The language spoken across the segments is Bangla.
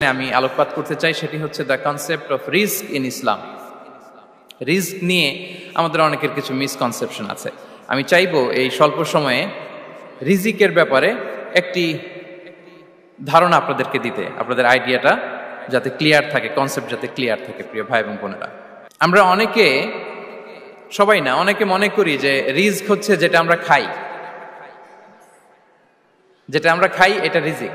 আমি আলোকপাত করতে চাই সেটি হচ্ছে the concept of risk in Islam. Risk নিয়ে আমাদের অনেকের কিছু মিসকনসেপশন আছে। আমি চাইবো এই স্বল্প সময়ে রিজিকের ব্যাপারে একটি ধারণা আপনাদেরকে দিতে, আপনাদের আইডিয়াটা যাতে ক্লিয়ার থাকে, কনসেপ্ট যাতে ক্লিয়ার থাকে। প্রিয় ভাই এবং বোনেরা, আমরা অনেকে, সবাই না, অনেকে মনে করি যে রিস্ক হচ্ছে যেটা আমরা খাই, যেটা আমরা খাই এটা রিজিক,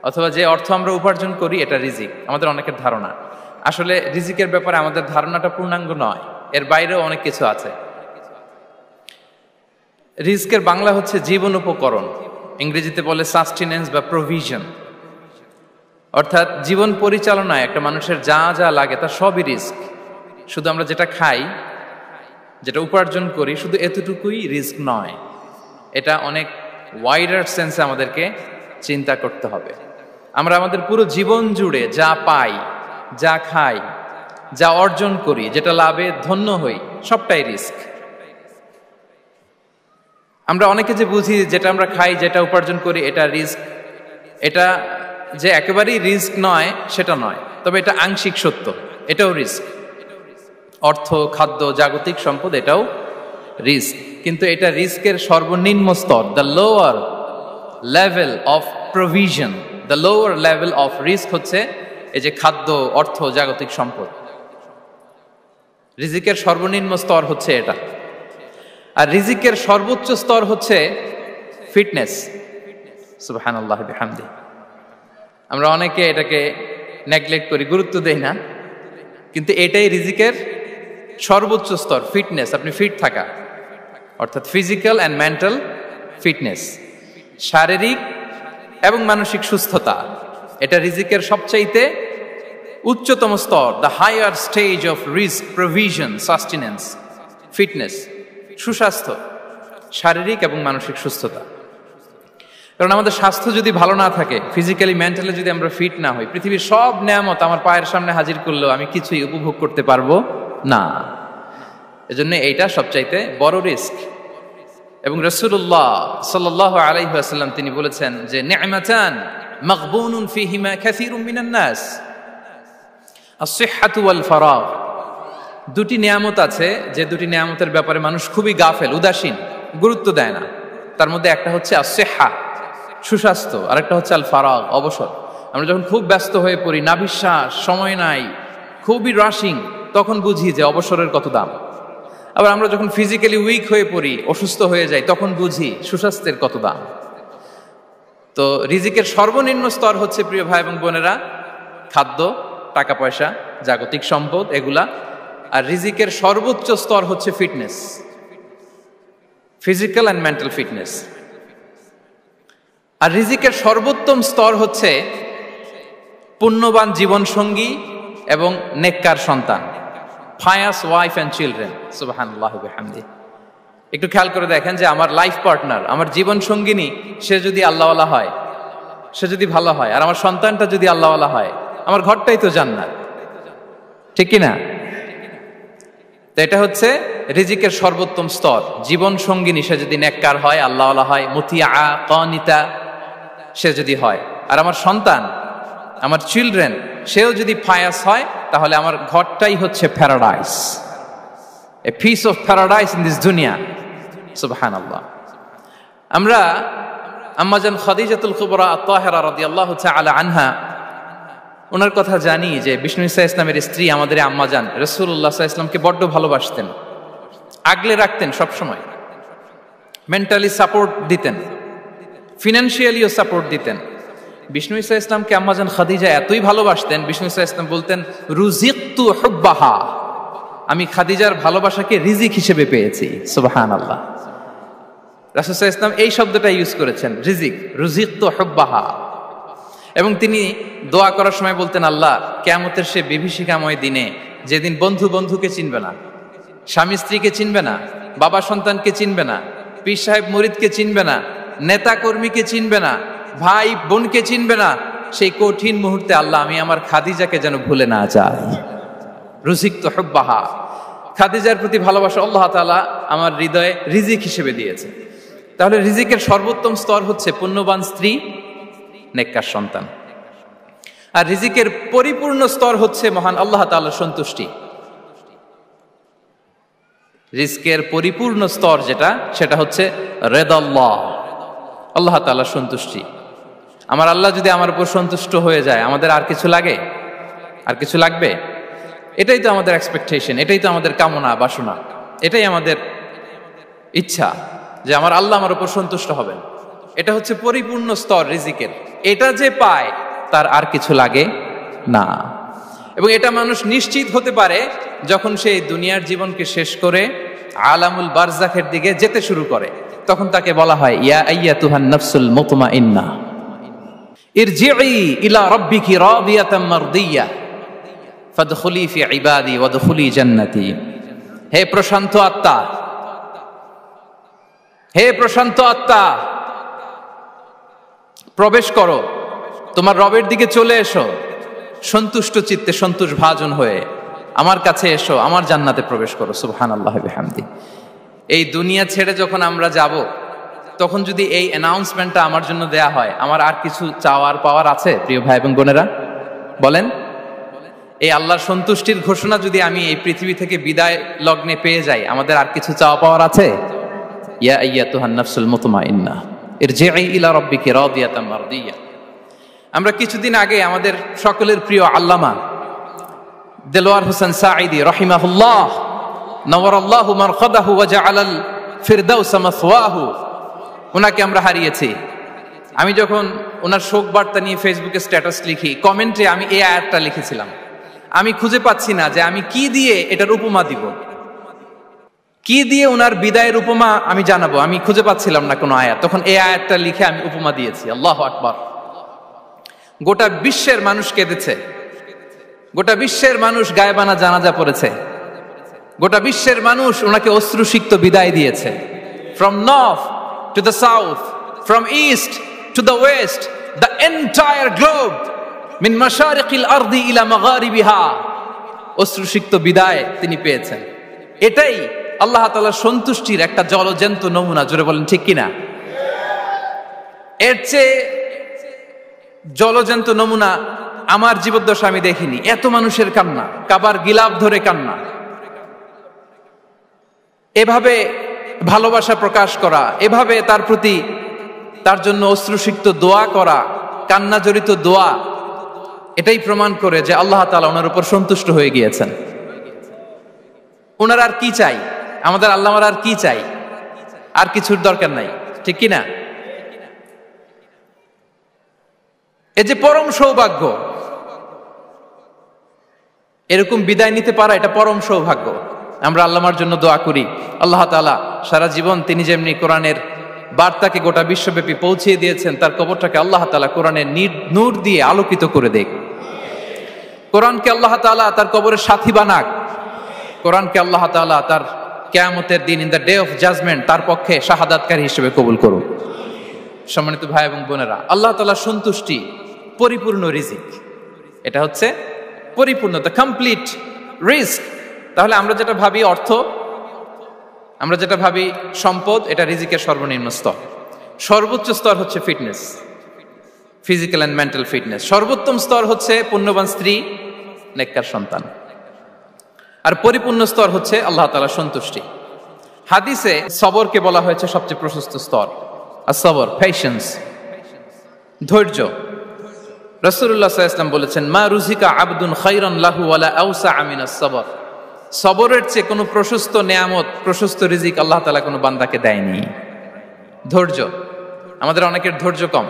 অথবা যে অর্থ আমরা উপার্জন করি এটা রিজিক। আমাদের অনেকের ধারণা। আসলে রিজিকের ব্যাপারে আমাদের ধারণাটা পূর্ণাঙ্গ নয়, এর বাইরেও অনেক কিছু আছে। রিস্কের বাংলা হচ্ছে জীবন উপকরণ, ইংরেজিতে বলে সাস্টেনেন্স বা প্রভিশন। অর্থাৎ জীবন পরিচালনায় একটা মানুষের যা যা লাগে তার সবই রিস্ক। শুধু আমরা যেটা খাই, যেটা উপার্জন করি, শুধু এতটুকুই রিস্ক নয়। এটা অনেক ওয়াইডার সেন্সে আমাদেরকে চিন্তা করতে হবে। আমরা আমাদের পুরো জীবন জুড়ে যা পাই, যা খাই, যা অর্জন করি, যেটা লাভে ধন্য হই, সবটাই রিস্ক। আমরা অনেকে যে বুঝি যেটা আমরা খাই, যেটা উপার্জন করি এটা রিস্ক, এটা যে একেবারেই রিস্ক নয় সেটা নয়, তবে এটা আংশিক সত্য, এটাও রিস্ক। অর্থ, খাদ্য, জাগতিক সম্পদ, এটাও রিস্ক। কিন্তু এটা রিস্কের সর্বনিম্ন স্তর, the lower level of provision, the lower level of risk হচ্ছে এই যে খাদ্য, অর্থ, জাগতিক সম্পদ। রিজিকের সর্বনিম্ন স্তর হচ্ছে এটা। আর রিজিকের সর্বোচ্চ স্তর হচ্ছে ফিটনেস। সুবহানাল্লাহ বিহামদি। আমরা অনেকে এটাকে নেগলেক্ট করি, গুরুত্ব দেই না, কিন্তু এটাই রিজিকের সর্বোচ্চ স্তর, ফিটনেস। আপনি ফিট থাকা, অর্থাৎ ফিজিক্যাল অ্যান্ড মেন্টাল ফিটনেস, শারীরিক এবং মানসিক সুস্থতা, এটা রিজিকের সবচাইতে উচ্চতম স্তর, the higher stage of risk, provision, sustenance, fitness, সুস্বাস্থ্য, শারীরিক এবং মানসিক সুস্থতা। কারণ আমাদের স্বাস্থ্য যদি ভালো না থাকে, ফিজিক্যালি মেন্টালি যদি আমরা ফিট না হই, পৃথিবীর সব নেয়ামত আমার পায়ের সামনে হাজির করলেও আমি কিছুই উপভোগ করতে পারবো না। এজন্য এইটা সবচাইতে বড় রিস্ক। এবং রাসূলুল্লাহ সাল্লাল্লাহু আলাইহি ওয়াসাল্লাম তিনি বলেছেন যে নি'মাতান মাগবুনুন ফীহিমা কাসীরুম মিনান নাস, আস-সিহহাতু ওয়াল ফারাগ। দুটি নিয়ামত আছে যে দুটি নিয়ামতের ব্যাপারে মানুষ খুবই গাফেল, উদাসীন, গুরুত্ব দেয় না। তার মধ্যে একটা হচ্ছে আস-সিহহা, সুস্বাস্থ্য, আর একটা হচ্ছে আল ফারাগ, অবসর। আমরা যখন খুব ব্যস্ত হয়ে পড়ি, নাভিশ্বাস, সময় নাই, খুবই রাশিং, তখন বুঝি যে অবসরের কত দাম। আবার আমরা যখন ফিজিক্যালি উইক হয়ে পড়ি, অসুস্থ হয়ে যাই, তখন বুঝি সুস্বাস্থ্যের কত দাম। তো রিজিকের সর্বনিম্ন স্তর হচ্ছে, প্রিয় ভাই এবং বোনেরা, খাদ্য, টাকা পয়সা, জাগতিক সম্পদ, এগুলা। আর রিজিকের সর্বোচ্চ স্তর হচ্ছে fitness, physical and mental fitness. আর রিজিকের সর্বোত্তম স্তর হচ্ছে পুণ্যবান জীবন সঙ্গী এবং নেককার সন্তান, ফায়াস ওয়াইফ অ্যান্ড চিলড্রেন। সুবহানাল্লাহ বিহামদি। একটু খেয়াল করে দেখেন যে আমার লাইফ পার্টনার, আমার জীবন সঙ্গিনী, সে যদি আল্লাহওয়ালা হয়, সে যদি ভালো হয়, আর আমার সন্তানটা যদি আল্লাহওয়ালা হয়, আমার ঘরটাই তো জান্নাত, ঠিক কি না? তো এটা হচ্ছে রিজিকের সর্বোত্তম স্তর। জীবন সঙ্গিনী সে যদি নেককার হয়, আল্লাহওয়ালা হয়, মুতিয়া কানিতা সে যদি হয়, আর আমার সন্তান, আমার চিলড্রেন, সেও যদি ফায়াস হয়, তাহলে আমার ঘরটাই হচ্ছে paradise, a piece of paradise in this দুনিয়া। সুবহানাল্লাহ। আমরা আম্মাজান খাদিজাতুল কুবরা আত-তাহিরা রাদিয়াল্লাহু তাআলা আনহা, ওনার কথা জানি যে বিষ্ণু ঈসা ইসলামের স্ত্রী আমাদের আম্মাজান রাসূলুল্লাহ সাল্লাল্লাহু আলাইহি ওয়াসাল্লামকে বড্ড ভালোবাসতেন, আগলে রাখতেন সব সময়, মেন্টালি সাপোর্ট দিতেন, ফিনান্সিয়ালিও সাপোর্ট দিতেন। বিষ্ণু ঈসা ইসলামকে আম্মাজান খাদিজা এতই ভালোবাসতেন, বিষ্ণু ঈসা ইসলাম বলতেন রুজিকতু হুব্বাহা, আমি খাদিজার ভালোবাসাকে রিজিক হিসেবে পেয়েছি। সুবহানাল্লাহ। রাসূল সাল্লাল্লাহু আলাইহি ওয়াসাল্লাম এই শব্দটা ইউজ করেছেন, রিজিক, রুজিকতু হুব্বাহা। এবং তিনি দোয়া করার সময় বলতেন, আল্লাহ, কিয়ামতের সে বিভীষিকাময় দিনে, যেদিন বন্ধু বন্ধুকে চিনবে না, স্বামী স্ত্রীকে চিনবে না, বাবা সন্তানকে চিনবে না, পীর সাহেব মুরিদকে চিনবে না, নেতা কর্মীকে চিনবে না, ভাই বোনকে চিনবে না, সেই কঠিন মুহূর্তে আল্লাহ, আমি আমার খাদিজাকে যেন ভুলে না যাই। রুজিকতু হুব্বাহা, খাদিজার প্রতি ভালোবাসা আল্লাহ তাআলা আমার হৃদয়ে রিজিক হিসেবে দিয়েছে। তাহলে রিজিকের সর্বোত্তম স্তর হচ্ছে পুণ্যবান স্ত্রী, নেককার সন্তান। আর রিজিকের পরিপূর্ণ স্তর হচ্ছে মহান আল্লাহ তাআলার সন্তুষ্টি। রিজকের পরিপূর্ণ স্তর যেটা, সেটা হচ্ছে রিদাল্লাহ, আল্লাহ তাআলার সন্তুষ্টি। আমার আল্লাহ যদি আমার উপর সন্তুষ্ট হয়ে যায়, আমাদের আর কিছু লাগে? আর কিছু লাগবে? এটাই তো আমাদের এক্সপেকটেশন, এটাই তো আমাদের কামনা বাসনা, এটাই আমাদের ইচ্ছা যে আমার আল্লাহ আমার উপর সন্তুষ্ট হবেন। এটা হচ্ছে পরিপূর্ণ স্তর রিজিকের। এটা যে পায় তার আর কিছু লাগে না। এবং এটা মানুষ নিশ্চিত হতে পারে যখন সে দুনিয়ার জীবনকে শেষ করে আলামুল বারজাখের দিকে যেতে শুরু করে। তখন তাকে বলা হয়, ইয়া আইয়াতুহান নাফসুল মুতমাইন্নাহ ইরজিই ইলা রাব্বিকি রাদিয়াতাম মারদিয়া ফাদখুলি ফি ইবাদি ওয়াদখুলি জান্নাতি। হে প্রশান্ত আত্মা, হে প্রশান্ত আত্মা, প্রবেশ করো, তোমার রবের দিকে চলে এসো, সন্তুষ্ট চিত্তে সন্তোষ ভাজন হয়ে আমার কাছে এসো, আমার জান্নাতে প্রবেশ করো। সুবহানাল্লাহি ওয়া বিহামদি। এই দুনিয়া ছেড়ে যখন আমরা যাব, তখন যদি এই অ্যানাউন্সমেন্টটা আমার জন্য দেয়া হয়, আমার আর কিছু চাওয়ার পাওয়ার আছে? প্রিয় ভাই এবং বোনেরা বলেন, এই আল্লাহর সন্তুষ্টির ঘোষণা যদি আমি এই পৃথিবী থেকে বিদায় লগ্নে পেয়ে যাই, আমাদের আর কিছু চাওয়া পাওয়ার আছে? ইয়া আইয়াতুহান নাফসুল মুতমাইন্নাহ ইরজিই ইলা রাব্বিকি রাদিয়াতাম মারদিয়া। আমরা কিছুদিন আগে আমাদের সকলের প্রিয় আল্লামা দেলোয়ার হোসেন সাঈদী রাহিমাহুল্লাহ নওয়ারাল্লাহু মারকাদাহু ওয়া জাআলাল ফিরদাউস মাসওয়াহু, ওনাকে আমরা হারিয়েছি। আমি যখন ওনার শোক বার্তা নিয়ে ফেসবুকে স্ট্যাটাস লিখি, কমেন্টে আমি এই আয়াতটা লিখেছিলাম। আমি খুঁজে পাচ্ছি না যে আমি কি দিয়ে এটার উপমা দিব, কি দিয়ে ওনার বিদায়ের উপমা আমি জানাবো। আমি খুঁজে পাচ্ছিলাম না কোনো আয়াত। তখন এই আয়াতটা লিখে আমি উপমা দিয়েছি। আল্লাহু আকবার। গোটা বিশ্বের মানুষ কেঁদেছে, গোটা বিশ্বের মানুষ গায়েবানা জানাজা পড়েছে, গোটা বিশ্বের মানুষ ওনাকে অশ্রুসিক্ত বিদায় দিয়েছে। From north to the south, from east to the west, the entire globe, মিন মাশারিকিল আরদি ইলা মাগারিবিহা, অশ্রুসিক্ত বিদায় তিনি পেয়েছেন। এটাই আল্লাহ তাআলার সন্তুষ্টির একটা জলজ্যান্ত নমুনা। জোরে বলেন ঠিক কিনা? এর চেয়ে জলজ্যান্ত নমুনা আমার জীবদ্দশা আমি দেখিনি। এত মানুষের কান্না, কাবার গিলাফ ধরে কান্না, এভাবে ভালোবাসা প্রকাশ করা, এভাবে তার প্রতি তার জন্য অশ্রুসিক্ত দোয়া করা, কান্না জড়িত দোয়া, এটাই প্রমাণ করে যে আল্লাহ তাআলা ওনার উপর সন্তুষ্ট হয়ে গিয়েছেন। ওনার আর কি চাই? আমাদের আল্লাহর আর কি চাই? আর কিছুর দরকার নাই, ঠিক কি না? এই যে পরম সৌভাগ্য, এরকম বিদায় নিতে পারা, এটা পরম সৌভাগ্য। আমরা আল্লাহর জন্য দোয়া করি, আল্লাহ তাআলা সারা জীবন তিনি যেমনি কোরআনের বার্তাকে গোটা বিশ্বব্যাপী পৌঁছিয়ে দিয়েছেন, তার কবরটাকে আল্লাহ তাআলা কোরআনের নূর দিয়ে আলোকিত করে দেখ। কোরআনকে আল্লাহ তাআলা তার কবরের সাথী বানাক। কোরআনকে আল্লাহ তাআলা তার কিয়ামতের দিন, in the day of judgement, তার পক্ষে শাহাদাতকারী হিসেবে কবুল করুন। সম্মানিত ভাই এবং বোনেরা, আল্লাহ তাআলার সন্তুষ্টি পরিপূর্ণ রিজিক, এটা হচ্ছে পরিপূর্ণ, দ্য কমপ্লিট রিস্ক। তাহলে আমরা যেটা ভাবি অর্থ, আমরা যেটা ভাবি সম্পদ, এটা রিজিকের সর্বনিম্ন স্তর। সর্বোচ্চ স্তর হচ্ছে fitness, physical and mental fitness. সর্বোত্তম স্তর হচ্ছে পুণ্যবান স্ত্রী, নেককার সন্তান। আর পরিপূর্ণ স্তর হচ্ছে আল্লাহ তাআলার সন্তুষ্টি। হাদিসে সবরকে বলা হয়েছে সবচেয়ে প্রশস্ত স্তর। আর সবর, পেশেন্স, ধৈর্য। রাসূলুল্লাহ সাল্লাল্লাহু আলাইহি ওয়াসাল্লাম বলেছেন, মা রুজিকা আবদুন খায়রান লাহু ওয়ালা আওসা মিনাস সবর। সবরের চেয়ে কোনো প্রশস্ত নেয়ামত, প্রশস্ত রিজিক আল্লাহ তাআলা কোনো বান্দাকে দেয়নি। ধৈর্য, আমাদের অনেকের ধৈর্য কম।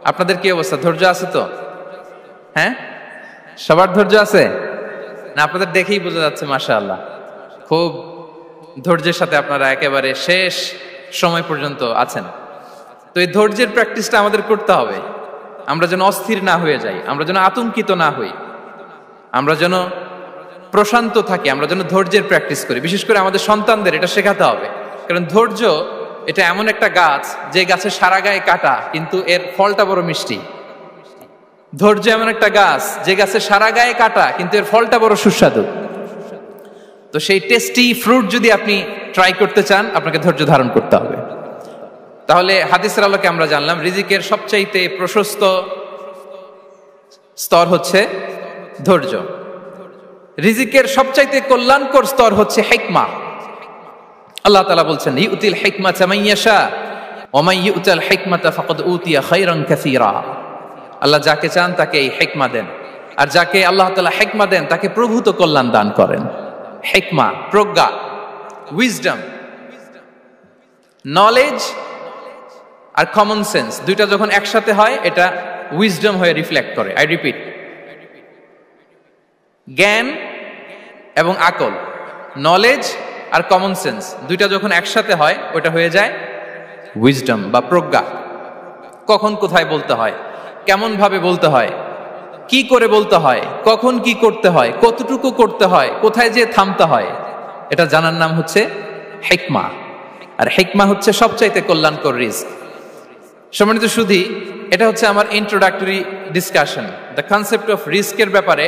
আপনাদের কি অবস্থা? ধৈর্য আছে তো? হ্যাঁ, সবার ধৈর্য আছে না? আপনাদের দেখেই বোঝা যাচ্ছে মাশাআল্লাহ, খুব ধৈর্যের সাথে আপনারা একেবারে শেষ সময় পর্যন্ত আছেন। তো এই ধৈর্যের প্র্যাকটিসটা আমাদের করতে হবে। আমরা যেন অস্থির না হয়ে যাই, আমরা যেন আতঙ্কিত না হই, আমরা যেন প্রশান্ত থাকি, আমরা যেন ধৈর্যের প্র্যাকটিস করি। বিশেষ করে আমাদের সন্তানদের এটা শেখাতে হবে। কারণ ধৈর্য এটা এমন একটা গাছ, যে গাছের সারা গায়ে কাটা কিন্তু এর ফলটা বড় মিষ্টি। ধৈর্য এমন একটা গাছ, যে গাছের সারা গায়ে কাটা কিন্তু এর ফলটা বড় সুস্বাদু। তো সেই টেস্টি ফ্রুট যদি আপনি ট্রাই করতে চান, আপনাকে ধৈর্য ধারণ করতে হবে। তাহলে হাদিসের আলোকে আমরা জানলাম রিজিকের সবচাইতে প্রশস্ত স্তর হচ্ছে ধৈর্য। রিজিকের সবচাইতে কল্যাণকর স্তর হচ্ছে হিকমা। আল্লাহ তাআলা বলছেন, ইউতিল হিকমাতা মান ইয়াশা ওয়া মান ইউতাল হিকমাতা ফাকাদ উতিয়া খায়রান কাসীরা। আল্লাহ যাকে চান তাকে এই হিকমা দেন, আর যাকে আল্লাহ তাআলা হিকমা দেন তাকে প্রভূত কল্যাণ দান করেন। হিকমা, প্রজ্ঞা, উইজডম, নলেজ আর কমন সেন্স দুইটা যখন একসাথে হয় এটা উইজডম হয়ে রিফ্লেক্ট করে। আই রিপিট, জ্ঞান এবং আকল, নলেজ আর কমন সেন্স দুইটা যখন একসাথে হয় ওটা হয়ে যায় উইজডম বা প্রজ্ঞা। কখন কোথায় বলতে হয়, কেমন ভাবে বলতে হয়, কি করে বলতে হয়, কখন কি করতে হয়, কতটুকু করতে হয়, কোথায় যে থামতে হয়, এটা জানার নাম হচ্ছে হিকমা। আর হিকমা হচ্ছে সবচাইতে কল্যাণকর রিস্ক। সম্মানিত সুধী, এটা হচ্ছে আমার introductory discussion. The concept of রিস্কের ব্যাপারে